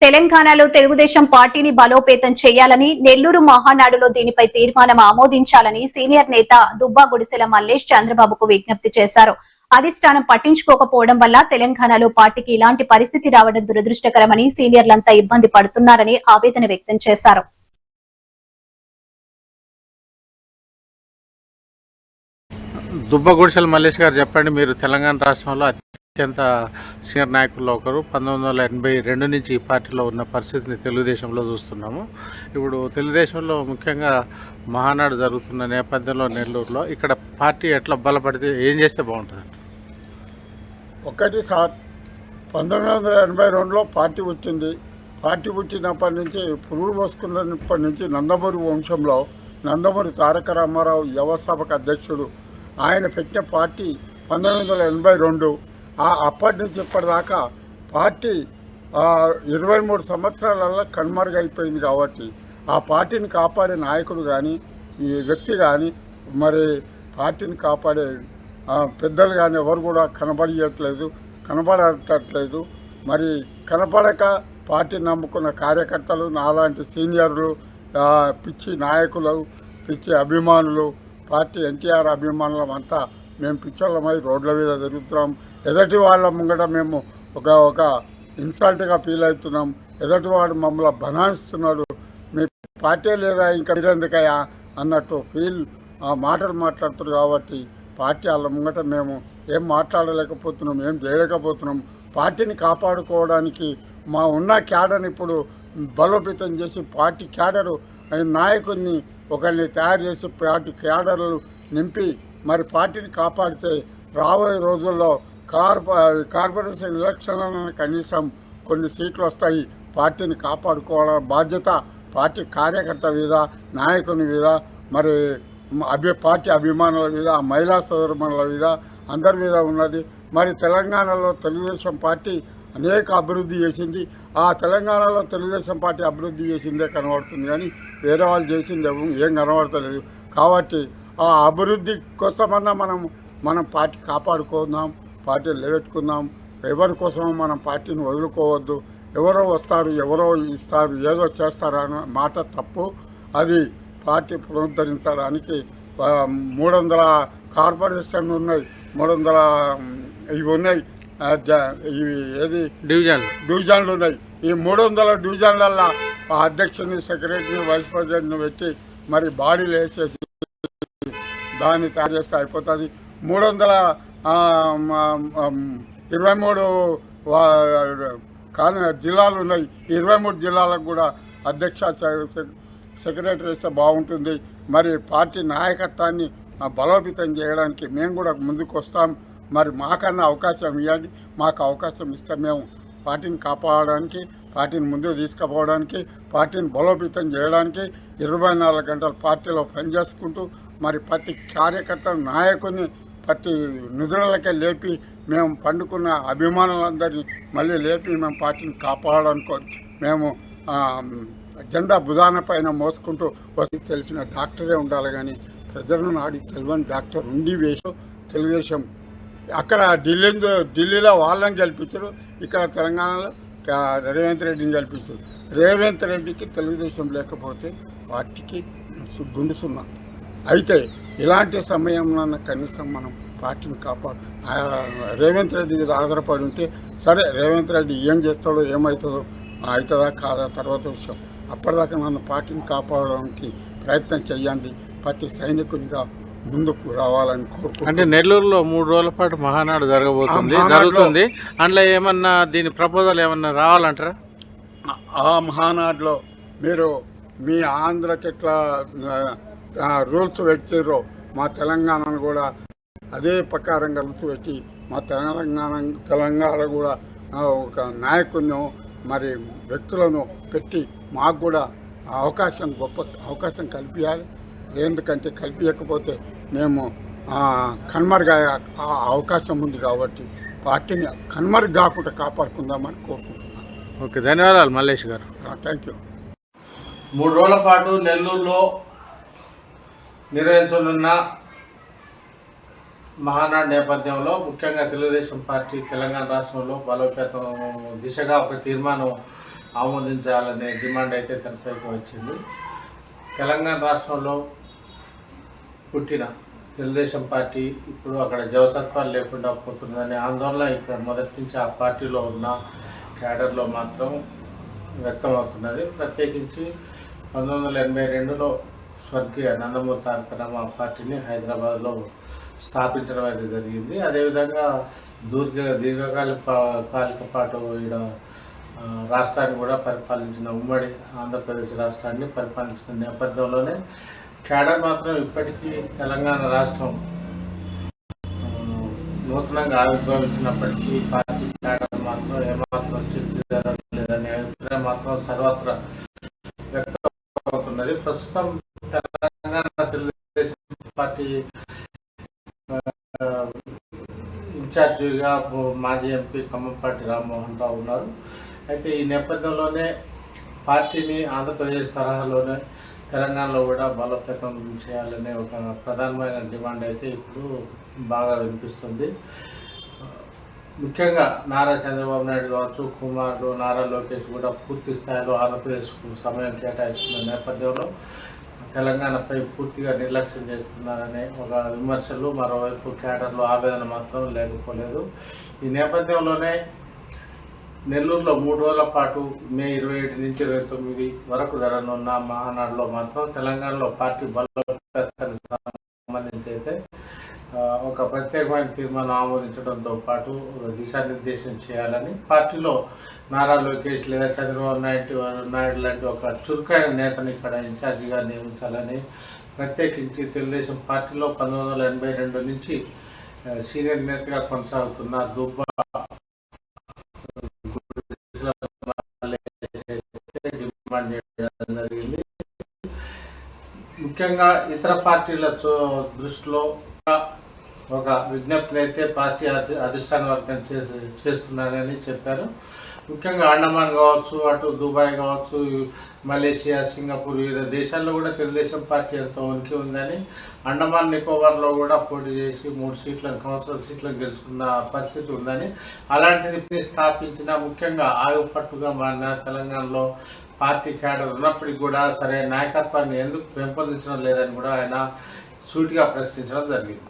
తెలంగాణలో తెలుగుదేశం పార్టీని బలోపేతం చేయాలని, నెల్లూరు మహానాడులో దీనిపై తీర్మానం ఆమోదించాలని సీనియర్ నేత దుబ్బా గుడిసెల మల్లేష్ చంద్రబాబుకు విజ్ఞప్తి చేశారు. అధిష్టానం పట్టించుకోకపోవడం వల్ల తెలంగాణలో పార్టీకి ఇలాంటి పరిస్థితి రావడం దురదృష్టకరమని, సీనియర్లంతా ఇబ్బంది పడుతున్నారని ఆవేదన వ్యక్తం చేశారు. దుబ్బా గుడిసెల మల్లేష్ గారు, చెప్పండి. మీరు తెలంగాణ రాష్ట్రంలో అత్యంత సీనియర్ నాయకుల్లో ఒకరు. 1982 నుంచి ఈ పార్టీలో ఉన్న పరిస్థితిని తెలుగుదేశంలో చూస్తున్నాము. ఇప్పుడు తెలుగుదేశంలో ముఖ్యంగా మహానాడు జరుగుతున్న నేపథ్యంలో నెల్లూరులో ఇక్కడ పార్టీ ఎట్లా బలపడితే ఏం చేస్తే బాగుంటుంది? ఒకటి సార్, 1982లో పార్టీ వచ్చింది. పార్టీ పుట్టినప్పటి నుంచి పురుగు పోసుకున్నప్పటి నుంచి నందమూరి వంశంలో నందమూరి తారక రామారావు వ్యవస్థాపక అధ్యక్షుడు. ఆయన పెట్టిన పార్టీ 1982. అప్పటి నుంచి ఇప్పటిదాకా పార్టీ 23 సంవత్సరాలలో కనుమరుగైపోయింది. కాబట్టి ఆ పార్టీని కాపాడే నాయకుడు కానీ, ఈ వ్యక్తి కానీ, మరి పార్టీని కాపాడే పెద్దలు కానీ ఎవరు కూడా కనబడట్లేదు. మరి కనపడక పార్టీని నమ్ముకున్న కార్యకర్తలు, నాలాంటి సీనియర్లు, పిచ్చి నాయకులు, పిచ్చి అభిమానులు, పార్టీ ఎన్టీఆర్ అభిమానులం అంతా మేము పిచ్చోళ్ళమై రోడ్ల మీద తిరుగుతున్నాం. ఎదటి వాళ్ళ ముంగట మేము ఒక ఇన్సల్ట్గా ఫీల్ అవుతున్నాం. ఎదటివాడు మమ్మల్ని బనాయిస్తున్నాడు, మీ పార్టీ లేదా ఇంకా మీరెందుకయ్యా అన్నట్టు మాటలు మాట్లాడుతున్నారు. కాబట్టి పార్టీ వాళ్ళ ముంగట మేము ఏం మాట్లాడలేకపోతున్నాం, ఏం చేయలేకపోతున్నాం. పార్టీని కాపాడుకోవడానికి మా ఉన్న క్యాడర్ని ఇప్పుడు బలోపేతం చేసి పార్టీ క్యాడరు నాయకుడిని ఒకరిని తయారు చేసి పార్టీ క్యాడర్లు నింపి మరి పార్టీని కాపాడితే రాబోయే రోజుల్లో కార్పొరేషన్ ఎలక్షన్లను కనీసం కొన్ని సీట్లు వస్తాయి. పార్టీని కాపాడుకోవడం బాధ్యత పార్టీ కార్యకర్త మీద, నాయకుని మీద, మరి పార్టీ అభిమానుల మీద, మహిళా సోదరుల మీద, అందరి మీద ఉన్నది. మరి తెలంగాణలో తెలుగుదేశం పార్టీ అనేక అభివృద్ధి చేసింది. ఆ తెలంగాణలో తెలుగుదేశం పార్టీ అభివృద్ధి చేసిందే కనబడుతుంది, కానీ వేరే వాళ్ళు చేసింది ఏం కనబడతలేదు. కాబట్టి ఆ అభివృద్ధి కోసమన్నా మనం పార్టీ కాపాడుకుందాం, పార్టీని నిలబెట్టుకుందాం. ఎవరి కోసం మనం పార్టీని వదులుకోవద్దు. ఎవరో వస్తారు, ఎవరో ఇస్తారు, ఏదో చేస్తారు అన్న మాట తప్పు. అది పార్టీ పునరుద్ధరించడానికి 300 కార్పొరేషన్లు ఉన్నాయి, 300 ఇవి ఉన్నాయి, ఇవి డివిజన్లు ఉన్నాయి. ఈ 300 డివిజన్లల్లో అధ్యక్షుని, సెక్రటరీని, వైస్ ప్రెసిడెంట్ని పెట్టి మరి బాడీలు వేసేసి దాన్ని తయారు చేస్తే అయిపోతుంది. 323 జిల్లాలు ఉన్నాయి. 23 జిల్లాలకు కూడా అధ్యక్ష, సెక్రటరీ వేస్తే బాగుంటుంది. మరి పార్టీ నాయకత్వాన్ని బలోపేతం చేయడానికి మేము కూడా ముందుకు వస్తాం. మరి మాకన్నా అవకాశం ఇవ్వండి. మాకు అవకాశం ఇస్తే మేము పార్టీని కాపాడడానికి, పార్టీని ముందుకు తీసుకుపోవడానికి, పార్టీని బలోపేతం చేయడానికి 24 గంటలు పార్టీలో పనిచేసుకుంటూ మరి ప్రతి కార్యకర్త, నాయకుని ప్రతి నిధులకే లేపి మేము పండుకున్న అభిమానులందరినీ మళ్ళీ లేపి మేము పార్టీని కాపాడాలనుకో మేము జెండా భుజాన పైన మోసుకుంటూ వచ్చి తెలిసిన డాక్టరే ఉండాలి, కానీ ప్రజలను నాడి తెలియని డాక్టర్ ఉండి వేసి తెలుగుదేశం అక్కడ ఢిల్లీలో వాళ్ళని గెలిపించారు, ఇక్కడ తెలంగాణలో రేవంత్ రెడ్డిని గెలిపించారు. రేవంత్ రెడ్డికి తెలుగుదేశం లేకపోతే పార్టీకి గుండు సున్నా. అయితే ఇలాంటి సమయంలో కనీసం మనం పార్టీని రేవంత్ రెడ్డి మీద ఆధారపడి ఉంటే సరే, రేవంత్ రెడ్డి ఏం చేస్తాడో ఏమవుతుందో అవుతుందా కాదా తర్వాత విషయం. అప్పటిదాకా నన్ను పార్టీని కాపాడడానికి ప్రయత్నం చేయండి. ప్రతి సైనికునిగా ముందుకు రావాలని కోరుకుంటున్నాను. అంటే నెల్లూరులో 3 రోజుల పాటు మహానాడు జరుగుతుంది. అందులో ఏమన్నా దీని ప్రపోజల్ ఏమన్నా రావాలంటారా? ఆ మహానాడులో మీరు మీ ఆంధ్రకి ఎట్లా రూల్స్ పెట్టారో మా తెలంగాణను కూడా అదే ప్రకారంగా రూల్స్ పెట్టి మా తెలంగాణ కూడా ఒక నాయకులను, మరి వ్యక్తులను పెట్టి మాకు కూడా గొప్ప అవకాశం కల్పించాలి. ఎందుకంటే కల్పించకపోతే మేము కనుమరుగా అవకాశం ఉంది. కాబట్టి పార్టీని కనుమరుగు కాకుండా కాపాడుకుందామని కోరుకుంటున్నాను. ఓకే, ధన్యవాదాలు మల్లేష్ గారు. Thank you. 3 రోజుల పాటు నెల్లూరులో నిర్వహించనున్న మహానాడు నేపథ్యంలో ముఖ్యంగా తెలుగుదేశం పార్టీ తెలంగాణ రాష్ట్రంలో బలోపేతం దిశగా ఒక తీర్మానం ఆమోదించాలనే డిమాండ్ అయితే తెరపైకి వచ్చింది. తెలంగాణ రాష్ట్రంలో పుట్టిన తెలుగుదేశం పార్టీ ఇప్పుడు అక్కడ జవసత్వాలు లేకుండా పోతుందనే ఆందోళన ఇక్కడ మొదటి నుంచి ఆ పార్టీలో ఉన్న క్యాడర్లో మాత్రం వ్యక్తమవుతున్నది. ప్రత్యేకించి 1982లో స్వర్గీయ నందమూరి తారక రామారావు పార్టీని హైదరాబాద్లో స్థాపించడం అయితే జరిగింది. అదేవిధంగా దీర్ఘకాలిక పాటు ఈడ రాష్ట్రాన్ని కూడా పరిపాలించిన ఉమ్మడి ఆంధ్రప్రదేశ్ రాష్ట్రాన్ని పరిపాలించిన నేపథ్యంలోనే క్యాడర్ మాత్రం ఇప్పటికీ తెలంగాణ రాష్ట్రం నూతనంగా ఆవిర్భవించినప్పటికీ పార్టీ క్యాడర్ మాత్రం ఏమాత్రం లేదనే అభిప్రాయం మాత్రం సర్వత్రా వ్యక్తమవుతున్నది. ప్రస్తుతం తెలంగాణ తెలుగుదేశం పార్టీ ఇన్ఛార్జిగా మాజీ ఎంపీ ఖమ్మంపాటి రామ్మోహన్ రావు ఉన్నారు. అయితే ఈ నేపథ్యంలోనే పార్టీని ఆంధ్రప్రదేశ్ తరహాలోనే తెలంగాణలో కూడా బలోపేతం చేయాలనే ఒక ప్రధానమైన డిమాండ్ అయితే ఇప్పుడు బాగా వినిపిస్తుంది. ముఖ్యంగా నారా చంద్రబాబు నాయుడు కావచ్చు, కుమారుడు నారా లోకేష్ కూడా పూర్తి స్థాయిలో ఆంధ్రప్రదేశ్కు సమయం కేటాయిస్తున్న నేపథ్యంలో తెలంగాణపై పూర్తిగా నిర్లక్ష్యం చేస్తున్నారనే ఒక విమర్శలు, మరోవైపు క్యాడర్లో ఆవేదన మాత్రం లేకపోలేదు. ఈ నేపథ్యంలోనే నెల్లూరులో 3 రోజుల పాటు మే 27 నుంచి 29 వరకు జరగనున్న మహానాడులో మాత్రం తెలంగాణలో పార్టీ బలోపేతానికి సంబంధించి అయితే ఒక ప్రత్యేకమైన తీర్మానం ఆమోదించడంతో పాటు దిశానిర్దేశం చేయాలని, పార్టీలో నారా లోకేష్ లేదా చంద్రబాబు నాయుడు లాంటి ఒక చురుకైన నేతని ఇక్కడ ఇన్ఛార్జిగా నియమించాలని, ప్రత్యేకించి తెలుగుదేశం పార్టీలో 1982 నుంచి సీనియర్ నేతగా కొనసాగుతున్న దుబ్బా డిమాండ్ చేయడం జరిగింది. ముఖ్యంగా ఇతర పార్టీల దృష్టిలో ఒక విజ్ఞప్తిని అయితే పార్టీ అధిష్టాన వర్గం చేస్తున్నారని చెప్పారు. ముఖ్యంగా అండమాన్ కావచ్చు, అటు దుబాయ్ కావచ్చు, మలేషియా, సింగపూర్ వివిధ దేశాల్లో కూడా తెలుగుదేశం పార్టీ ఎంతో ఉనికి ఉందని, అండమాన్ నికోబార్లో కూడా పోటీ చేసి 3 కౌన్సిలర్ సీట్లను గెలుచుకున్న పరిస్థితి ఉందని, అలాంటిది స్థాపించిన ముఖ్యంగా ఆయుపట్టుగా మారిన తెలంగాణలో పార్టీ క్యాడర్ ఉన్నప్పటికీ కూడా సరైన నాయకత్వాన్ని ఎందుకు పెంపొందించడం లేదని కూడా ఆయన సూటిగా ప్రశ్నించడం జరిగింది.